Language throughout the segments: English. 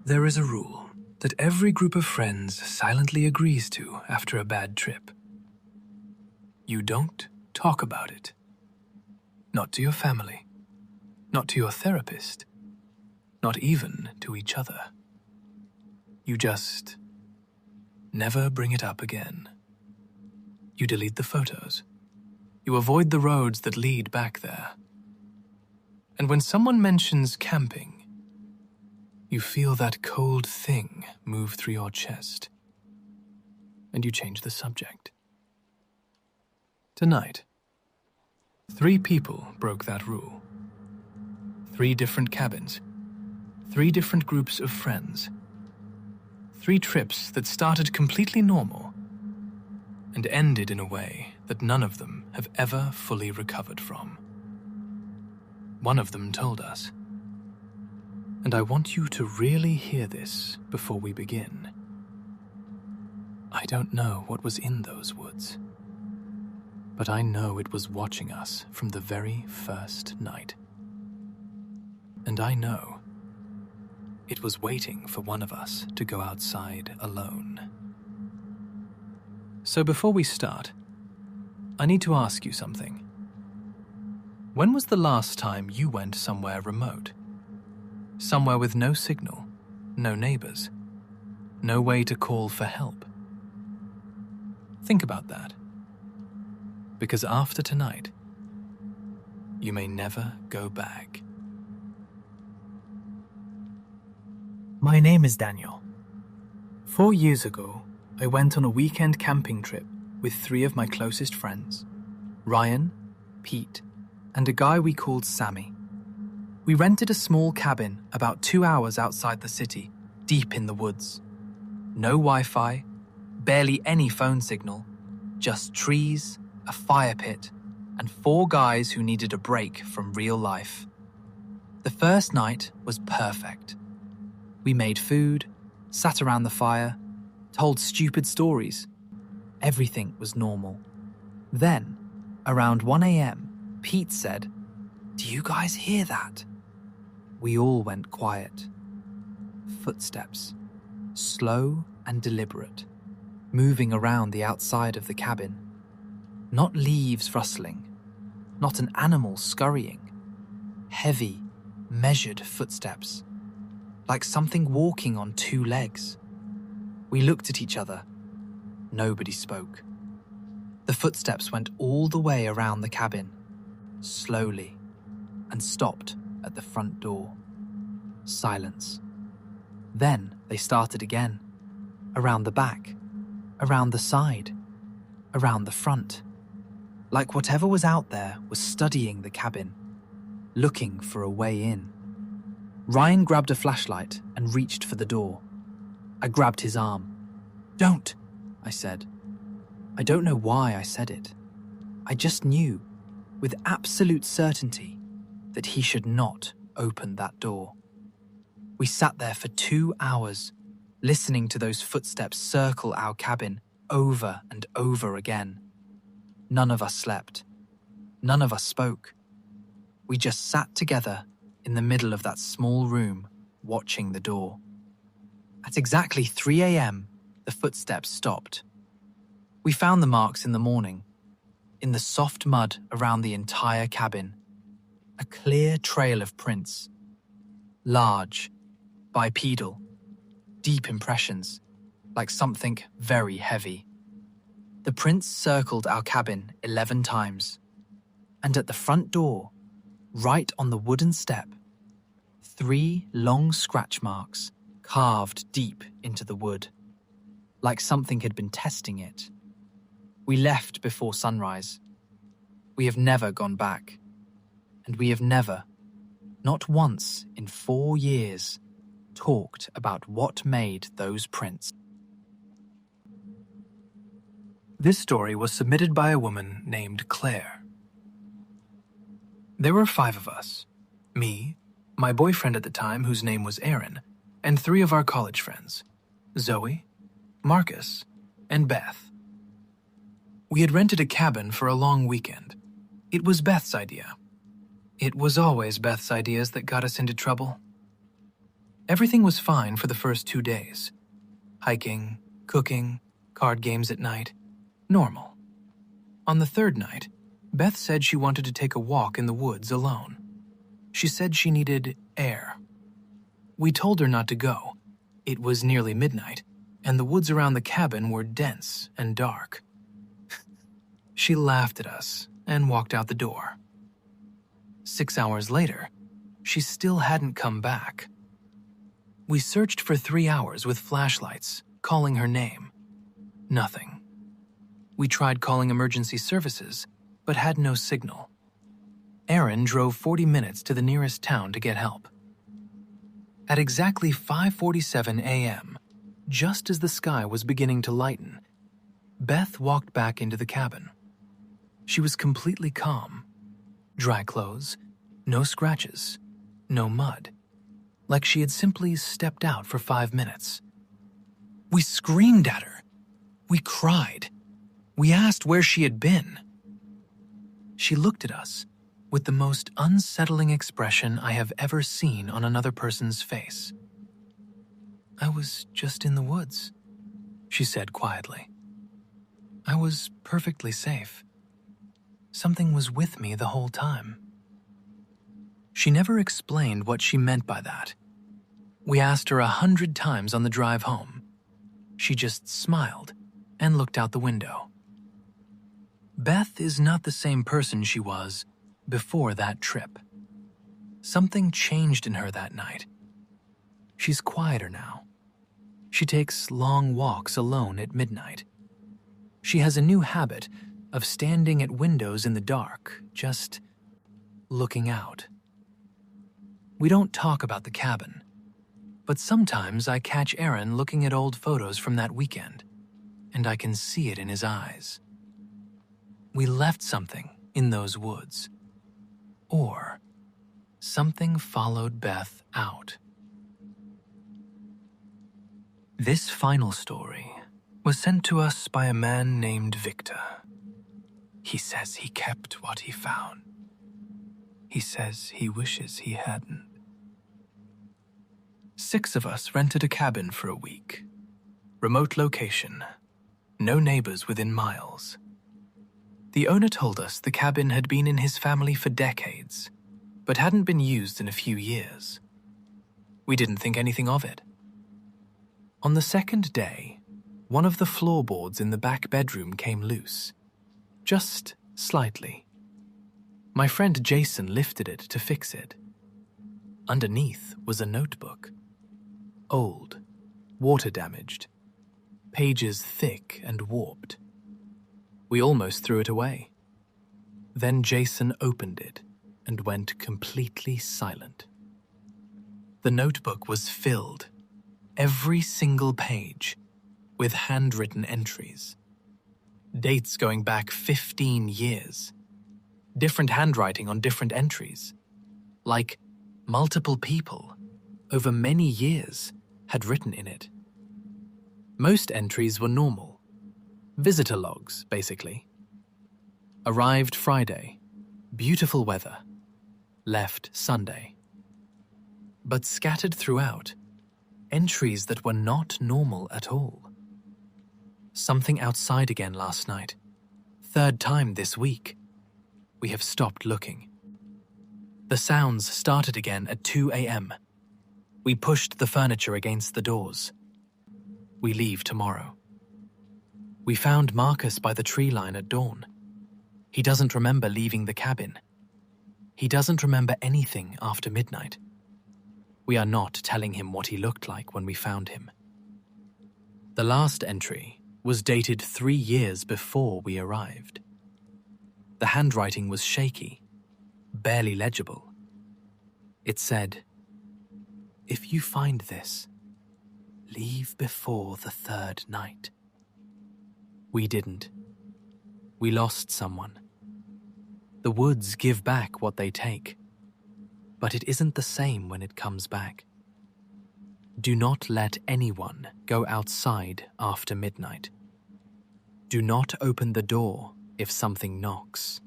There is a rule that every group of friends silently agrees to after a bad trip. You don't talk about it. Not to your family, not to your therapist, not even to each other. You just never bring it up again. You delete the photos. You avoid the roads that lead back there. And when someone mentions camping, you feel that cold thing move through your chest, and you change the subject. Tonight, 3 people broke that rule. 3 different cabins, 3 different groups of friends, 3 trips that started completely normal and ended in a way that none of them have ever fully recovered from. One of them told us, and I want you to really hear this before we begin. I don't know what was in those woods, but I know it was watching us from the very first night. And I know it was waiting for one of us to go outside alone. So before we start, I need to ask you something. When was the last time you went somewhere remote? Somewhere with no signal, no neighbors, no way to call for help? Think about that. Because after tonight, you may never go back. My name is Daniel. 4 years ago, I went on a weekend camping trip with 3 of my closest friends, Ryan, Pete, and a guy we called Sammy. We rented a small cabin about 2 hours outside the city, deep in the woods. No Wi-Fi, barely any phone signal, just trees, a fire pit, and 4 guys who needed a break from real life. The first night was perfect. We made food, sat around the fire, told stupid stories. Everything was normal. Then, around 1 a.m., Pete said, "Do you guys hear that?" We all went quiet. Footsteps, slow and deliberate, moving around the outside of the cabin. Not leaves rustling, not an animal scurrying. Heavy, measured footsteps, like something walking on 2 legs. We looked at each other. Nobody spoke. The footsteps went all the way around the cabin, slowly, and stopped at the front door. Silence. Then they started again, around the back, around the side, around the front. Like whatever was out there was studying the cabin, looking for a way in. Ryan grabbed a flashlight and reached for the door. I grabbed his arm. "Don't," I said. I don't know why I said it. I just knew, with absolute certainty, that he should not open that door. We sat there for 2 hours, listening to those footsteps circle our cabin over and over again. None of us slept. None of us spoke. We just sat together in the middle of that small room, watching the door. At exactly 3 a.m., the footsteps stopped. We found the marks in the morning, in the soft mud around the entire cabin. A clear trail of prints. Large, bipedal, deep impressions, like something very heavy. The prints circled our cabin 11 times. And at the front door, right on the wooden step, 3 long scratch marks carved deep into the wood, like something had been testing it. We left before sunrise. We have never gone back. And we have never, not once in 4 years, talked about what made those prints. This story was submitted by a woman named Claire. There were 5 of us. Me, my boyfriend at the time, whose name was Aaron, and 3 of our college friends, Zoe, Marcus, and Beth. We had rented a cabin for a long weekend. It was Beth's idea. It was always Beth's ideas that got us into trouble. Everything was fine for the first 2 days. Hiking, cooking, card games at night. Normal. On the third night, Beth said she wanted to take a walk in the woods alone. She said she needed air. We told her not to go. It was nearly midnight, and the woods around the cabin were dense and dark. She laughed at us and walked out the door. 6 hours later, she still hadn't come back. We searched for 3 hours with flashlights, calling her name. Nothing. We tried calling emergency services, but had no signal. Aaron drove 40 minutes to the nearest town to get help. At exactly 5:47 a.m., just as the sky was beginning to lighten, Beth walked back into the cabin. She was completely calm. Dry clothes, no scratches, no mud. Like she had simply stepped out for 5 minutes. We screamed at her. We cried. We asked where she had been. She looked at us with the most unsettling expression I have ever seen on another person's face. "I was just in the woods," she said quietly. "I was perfectly safe. Something was with me the whole time." She never explained what she meant by that. We asked her 100 times on the drive home. She just smiled and looked out the window. Beth is not the same person she was before that trip. Something changed in her that night. She's quieter now. She takes long walks alone at midnight. She has a new habit of standing at windows in the dark, just looking out. We don't talk about the cabin, but sometimes I catch Aaron looking at old photos from that weekend, and I can see it in his eyes. We left something in those woods. Or something followed Beth out. This final story was sent to us by a man named Victor. He says he kept what he found. He says he wishes he hadn't. 6 of us rented a cabin for a week. Remote location. No neighbors within miles. The owner told us the cabin had been in his family for decades, but hadn't been used in a few years. We didn't think anything of it. On the second day, one of the floorboards in the back bedroom came loose. Just slightly. My friend Jason lifted it to fix it. Underneath was a notebook. Old, water-damaged, pages thick and warped. We almost threw it away. Then Jason opened it and went completely silent. The notebook was filled, every single page, with handwritten entries. Dates going back 15 years. Different handwriting on different entries. Like multiple people, over many years, had written in it. Most entries were normal. Visitor logs, basically. Arrived Friday. Beautiful weather. Left Sunday. But scattered throughout, entries that were not normal at all. Something outside again last night. 3rd time this week. We have stopped looking. The sounds started again at 2 a.m. We pushed the furniture against the doors. We leave tomorrow. We found Marcus by the tree line at dawn. He doesn't remember leaving the cabin. He doesn't remember anything after midnight. We are not telling him what he looked like when we found him. The last entry was dated 3 years before we arrived. The handwriting was shaky, barely legible. It said, "If you find this, leave before the 3rd night." We didn't. We lost someone. The woods give back what they take, but it isn't the same when it comes back. Do not let anyone go outside after midnight. Do not open the door if something knocks.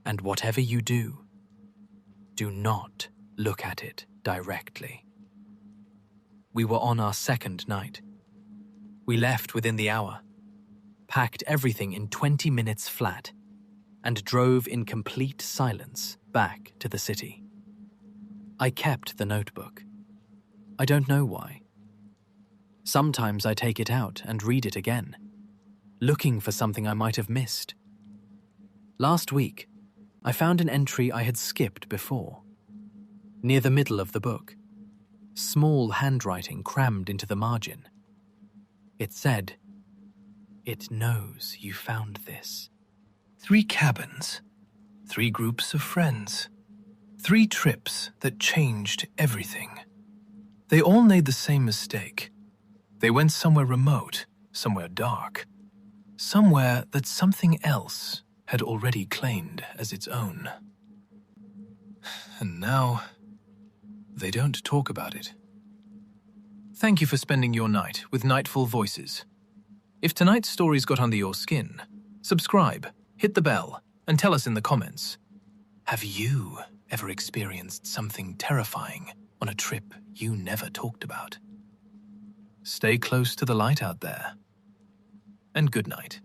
And whatever you do, do not look at it directly. We were on our second night. We left within the hour, packed everything in 20 minutes flat, and drove in complete silence back to the city. I kept the notebook. I don't know why. Sometimes I take it out and read it again, looking for something I might have missed. Last week, I found an entry I had skipped before. Near the middle of the book, small handwriting crammed into the margin. It said, "It knows you found this." 3 cabins, 3 groups of friends, 3 trips that changed everything. They all made the same mistake. They went somewhere remote, somewhere dark, somewhere that something else had already claimed as its own. And now, they don't talk about it. Thank you for spending your night with Nightfall Voices. If tonight's stories got under your skin, subscribe, hit the bell, and tell us in the comments. Have you ever experienced something terrifying on a trip you never talked about? Stay close to the light out there, and good night.